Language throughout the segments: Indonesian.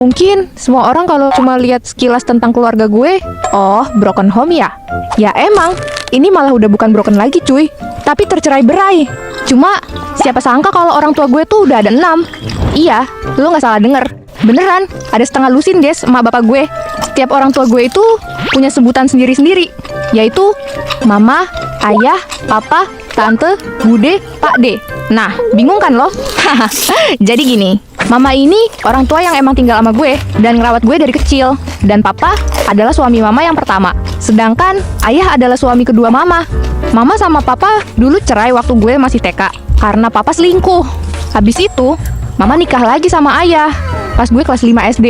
Mungkin semua orang kalau cuma lihat sekilas tentang keluarga gue, oh broken home ya? Ya emang, ini malah udah bukan broken lagi cuy, tapi tercerai-berai. Cuma siapa sangka kalau orang tua gue tuh udah ada 6. Iya, lo nggak salah denger. Beneran, ada setengah lusin guys emak bapak gue. Setiap orang tua gue itu punya sebutan sendiri-sendiri, yaitu mama, ayah, papa, tante, bude, pak de. Nah, bingung kan lo? Jadi gini, mama ini orang tua yang emang tinggal sama gue dan ngerawat gue dari kecil. Dan papa adalah suami mama yang pertama. Sedangkan ayah adalah suami kedua mama. Mama sama papa dulu cerai waktu gue masih TK karena papa selingkuh. Habis itu, mama nikah lagi sama ayah pas gue kelas 5 SD.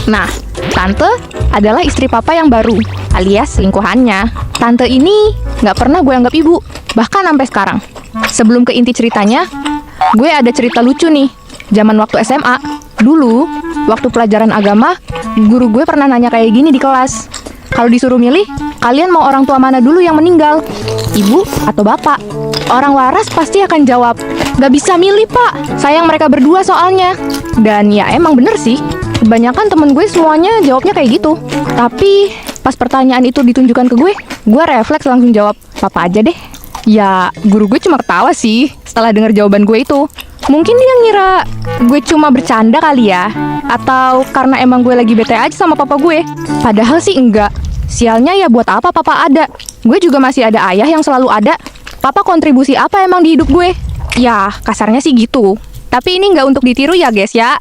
Nah, tante adalah istri papa yang baru, alias selingkuhannya. Tante ini nggak pernah gue anggap ibu, bahkan sampai sekarang. Sebelum ke inti ceritanya, gue ada cerita lucu nih. Zaman waktu SMA, dulu waktu pelajaran agama, guru gue pernah nanya kayak gini di kelas. Kalau disuruh milih, kalian mau orang tua mana dulu yang meninggal? Ibu atau bapak? Orang waras pasti akan jawab, gak bisa milih pak, sayang mereka berdua soalnya. Dan ya emang bener sih, kebanyakan temen gue semuanya jawabnya kayak gitu. Tapi pas pertanyaan itu ditunjukkan ke gue refleks langsung jawab, papa aja deh. Ya, guru gue cuma ketawa sih setelah dengar jawaban gue itu. Mungkin dia ngira gue cuma bercanda kali ya, atau karena emang gue lagi bete aja sama papa gue. Padahal sih enggak. Sialnya ya buat apa papa ada? Gue juga masih ada ayah yang selalu ada. Papa kontribusi apa emang di hidup gue? Ya, kasarnya sih gitu. Tapi ini nggak untuk ditiru ya guys ya.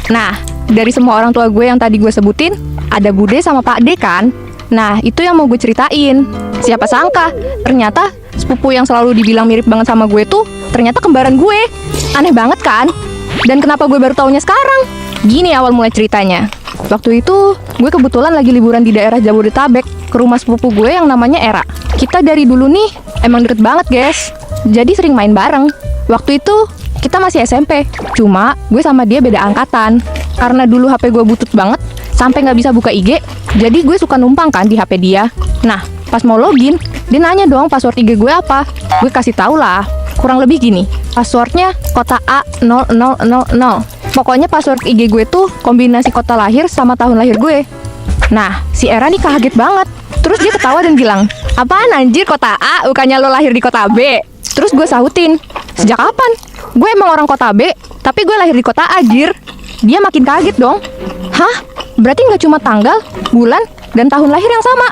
Nah, dari semua orang tua gue yang tadi gue sebutin, ada Bude sama Pak D kan? Nah, itu yang mau gue ceritain. Siapa sangka, ternyata sepupu yang selalu dibilang mirip banget sama gue tuh ternyata kembaran gue. Aneh banget kan? Dan kenapa gue baru taunya sekarang? Gini awal mulai ceritanya. Waktu itu, gue kebetulan lagi liburan di daerah Jabodetabek ke rumah sepupu gue yang namanya Era. Kita dari dulu nih, emang deket banget guys. Jadi sering main bareng. Waktu itu, kita masih SMP. Cuma, gue sama dia beda angkatan. Karena dulu HP gue butut banget, sampai nggak bisa buka IG, jadi gue suka numpang kan di HP dia. Nah, pas mau login, dia nanya dong password IG gue apa. Gue kasih tau lah, kurang lebih gini. Passwordnya kota A0000. Pokoknya password IG gue tuh kombinasi kota lahir sama tahun lahir gue. Nah, si Era nih kaget banget. Terus dia ketawa dan bilang, apaan anjir kota A, bukannya lo lahir di kota B? Terus gue sautin, sejak kapan? Gue emang orang kota B, tapi gue lahir di kota A, anjir. Dia makin kaget dong. Hah? Berarti nggak cuma tanggal, bulan, dan tahun lahir yang sama?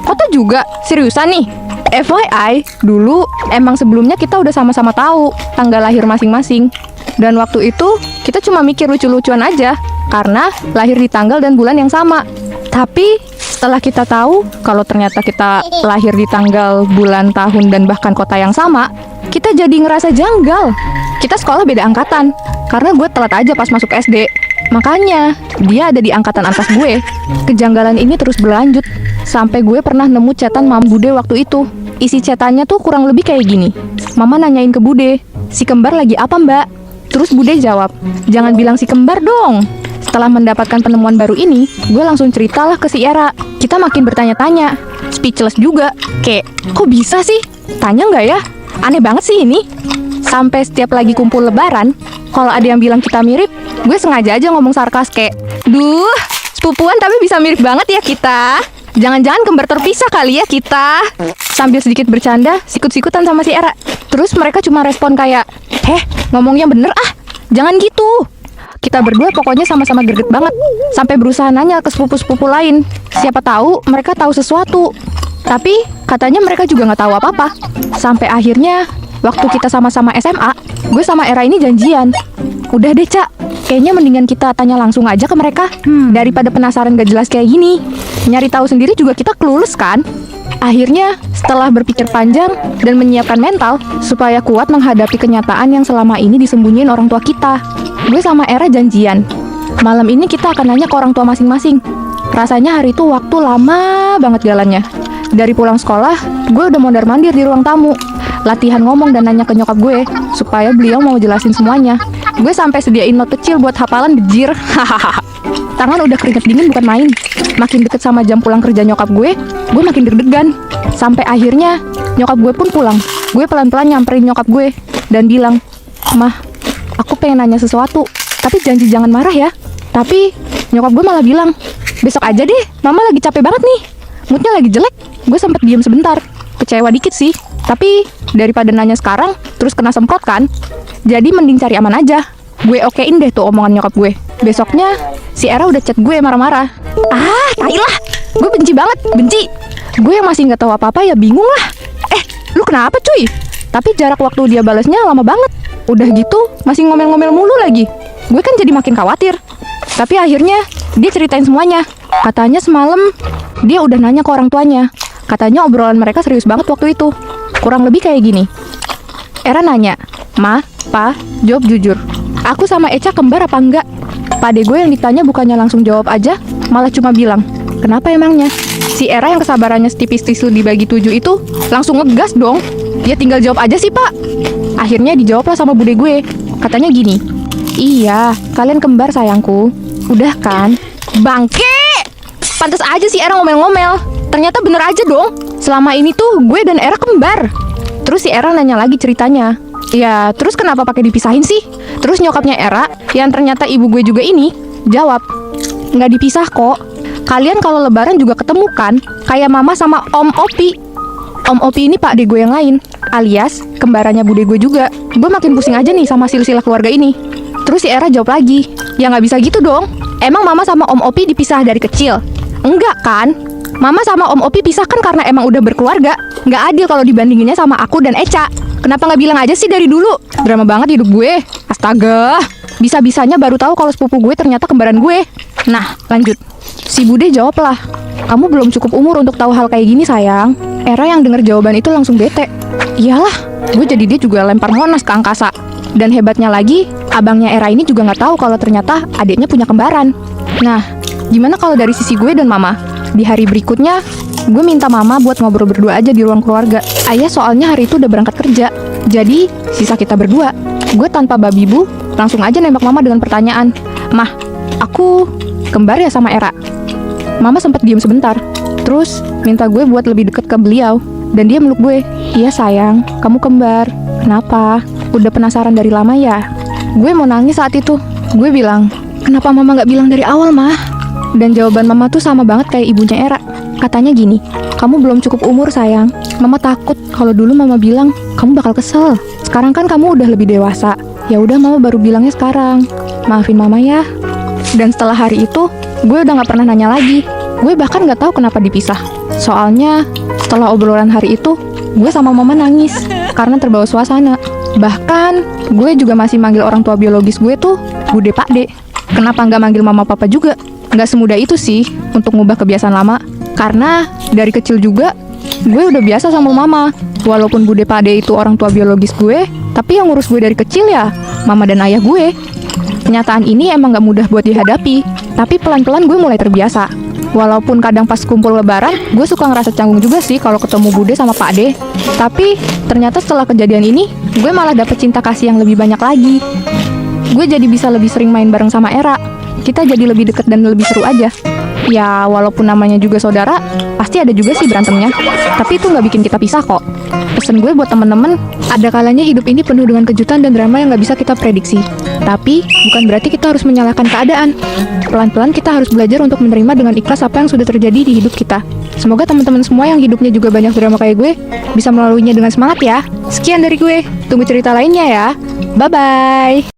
Kota juga? Seriusan nih? FYI, dulu emang sebelumnya kita udah sama-sama tahu tanggal lahir masing-masing. Dan waktu itu, kita cuma mikir lucu-lucuan aja, karena lahir di tanggal dan bulan yang sama. Tapi, setelah kita tahu kalau ternyata kita lahir di tanggal, bulan, tahun, dan bahkan kota yang sama, kita jadi ngerasa janggal. Kita sekolah beda angkatan, karena gue telat aja pas masuk SD. Makanya, dia ada di angkatan atas gue. Kejanggalan ini terus berlanjut, sampai gue pernah nemu chatan Mam Bude waktu itu. Isi chatannya tuh kurang lebih kayak gini. Mama nanyain ke Bude, si kembar lagi apa mbak? Terus Bude jawab, jangan bilang si kembar dong. Setelah mendapatkan penemuan baru ini, gue langsung ceritalah ke si Era. Kita makin bertanya-tanya, speechless juga. Kayak, kok bisa sih? Tanya nggak ya? Aneh banget sih ini. Sampai setiap lagi kumpul lebaran, kalau ada yang bilang kita mirip, gue sengaja aja ngomong sarkas kayak, duh, sepupuan tapi bisa mirip banget ya kita. Jangan-jangan kembar terpisah kali ya kita. Sambil sedikit bercanda, sikut-sikutan sama si Era. Terus mereka cuma respon kayak, ngomongnya bener ah, jangan gitu. Kita berdua pokoknya sama-sama greget banget, sampai berusaha nanya ke sepupu-sepupu lain. Siapa tahu mereka tahu sesuatu. Tapi katanya mereka juga nggak tahu apa-apa. Sampai akhirnya, waktu kita sama-sama SMA, gue sama Era ini janjian. Udah deh, Cak. Kayaknya mendingan kita tanya langsung aja ke mereka. Daripada penasaran gak jelas kayak gini. Nyari tahu sendiri juga kita clueless kan? Akhirnya, setelah berpikir panjang dan menyiapkan mental supaya kuat menghadapi kenyataan yang selama ini disembunyiin orang tua kita, gue sama Era janjian. Malam ini kita akan nanya ke orang tua masing-masing. Rasanya hari itu waktu lama banget jalannya. Dari pulang sekolah, gue udah mondar-mandir di ruang tamu. Latihan ngomong dan nanya ke nyokap gue, supaya beliau mau jelasin semuanya. Gue sampai sediain note kecil buat hafalan bejir. Tangan udah keringet dingin bukan main. Makin deket sama jam pulang kerja nyokap gue makin deg-degan. Sampai akhirnya, nyokap gue pun pulang. Gue pelan-pelan nyamperin nyokap gue dan bilang, Mah, aku pengen nanya sesuatu, tapi janji jangan marah ya. Tapi nyokap gue malah bilang, besok aja deh, mama lagi capek banget nih. Moodnya lagi jelek. Gue sempet diem sebentar. Kecewa dikit sih. Tapi daripada nanya sekarang, terus kena semprot kan. Jadi mending cari aman aja. Gue okein deh tuh omongan nyokap gue. Besoknya, si Era udah chat gue marah-marah. Tai lah. Gue benci banget, benci. Gue yang masih nggak tahu apa-apa ya bingung lah. Lu kenapa cuy? Tapi jarak waktu dia balasnya lama banget. Udah gitu, masih ngomel-ngomel mulu lagi. Gue kan jadi makin khawatir. Tapi akhirnya, dia ceritain semuanya. Katanya semalam, dia udah nanya ke orang tuanya. Katanya obrolan mereka serius banget waktu itu. Kurang lebih kayak gini. Era nanya, Ma, Pa, jawab jujur. Aku sama Eca kembar apa enggak? Pade gue yang ditanya bukannya langsung jawab aja, malah cuma bilang, kenapa emangnya? Si Era yang kesabarannya setipis tisu dibagi 7 itu langsung ngegas dong. Dia tinggal jawab aja sih, Pak. Akhirnya dijawablah sama bude gue. Katanya gini, iya, kalian kembar sayangku. Udah kan? Bangke! Pantes aja si Era ngomel-ngomel. Ternyata bener aja dong. Selama ini tuh gue dan Era kembar. Terus si Era nanya lagi ceritanya. Ya, terus kenapa pakai dipisahin sih? Terus nyokapnya Era, yang ternyata ibu gue juga ini, jawab, nggak dipisah kok. Kalian kalau lebaran juga ketemu kan? Kayak mama sama Om Opi. Om Opi ini pak de gue yang lain, alias kembarannya bude gue juga. Gue makin pusing aja nih sama silsilah keluarga ini. Terus si Era jawab lagi, ya nggak bisa gitu dong. Emang mama sama Om Opi dipisah dari kecil? Enggak kan? Mama sama Om Opi pisah kan karena emang udah berkeluarga. Nggak adil kalau dibandinginnya sama aku dan Eca. Kenapa nggak bilang aja sih dari dulu? Drama banget hidup gue. Astaga. Bisa-bisanya baru tahu kalau sepupu gue ternyata kembaran gue. Nah, lanjut. Si bude jawab lah. Kamu belum cukup umur untuk tahu hal kayak gini sayang. Era yang denger jawaban itu langsung bete. Iyalah, gue jadi dia juga lempar Monas ke angkasa. Dan hebatnya lagi, abangnya Era ini juga nggak tahu kalau ternyata adiknya punya kembaran. Nah, gimana kalau dari sisi gue dan mama? Di hari berikutnya, gue minta mama buat ngobrol berdua aja di ruang keluarga. Ayah soalnya hari itu udah berangkat kerja. Jadi, sisa kita berdua. Gue tanpa babi bu, langsung aja nembak mama dengan pertanyaan. Mah, aku kembar ya sama Era? Mama sempat diem sebentar. Terus, minta gue buat lebih deket ke beliau. Dan dia meluk gue. Iya sayang, kamu kembar. Kenapa? Udah penasaran dari lama ya? Gue mau nangis saat itu. Gue bilang, kenapa mama gak bilang dari awal, mah? Dan jawaban mama tuh sama banget kayak ibunya Era. Katanya gini, kamu belum cukup umur sayang. Mama takut kalau dulu mama bilang, kamu bakal kesel. Sekarang kan kamu udah lebih dewasa. Ya udah mama baru bilangnya sekarang. Maafin mama ya. Dan setelah hari itu, gue udah gak pernah nanya lagi. Gue bahkan gak tahu kenapa dipisah. Soalnya, setelah obrolan hari itu, gue sama mama nangis karena terbawa suasana. Bahkan, gue juga masih manggil orang tua biologis gue tuh Bude Pakde. Kenapa nggak manggil mama papa juga? Nggak semudah itu sih untuk ngubah kebiasaan lama. Karena dari kecil juga, gue udah biasa sama mama. Walaupun Bude Pakde itu orang tua biologis gue, tapi yang ngurus gue dari kecil ya mama dan ayah gue. Kenyataan ini emang nggak mudah buat dihadapi, tapi pelan-pelan gue mulai terbiasa. Walaupun kadang pas kumpul lebaran, gue suka ngerasa canggung juga sih kalau ketemu Bude sama Pak De. Tapi ternyata setelah kejadian ini, gue malah dapet cinta kasih yang lebih banyak lagi. Gue jadi bisa lebih sering main bareng sama Era. Kita jadi lebih deket dan lebih seru aja. Ya, walaupun namanya juga saudara, pasti ada juga sih berantemnya. Tapi itu nggak bikin kita pisah kok. Pesan gue buat temen-temen, ada kalanya hidup ini penuh dengan kejutan dan drama yang nggak bisa kita prediksi. Tapi, bukan berarti kita harus menyalahkan keadaan. Pelan-pelan kita harus belajar untuk menerima dengan ikhlas apa yang sudah terjadi di hidup kita. Semoga teman-teman semua yang hidupnya juga banyak drama kayak gue, bisa melaluinya dengan semangat ya. Sekian dari gue. Tunggu cerita lainnya ya. Bye-bye.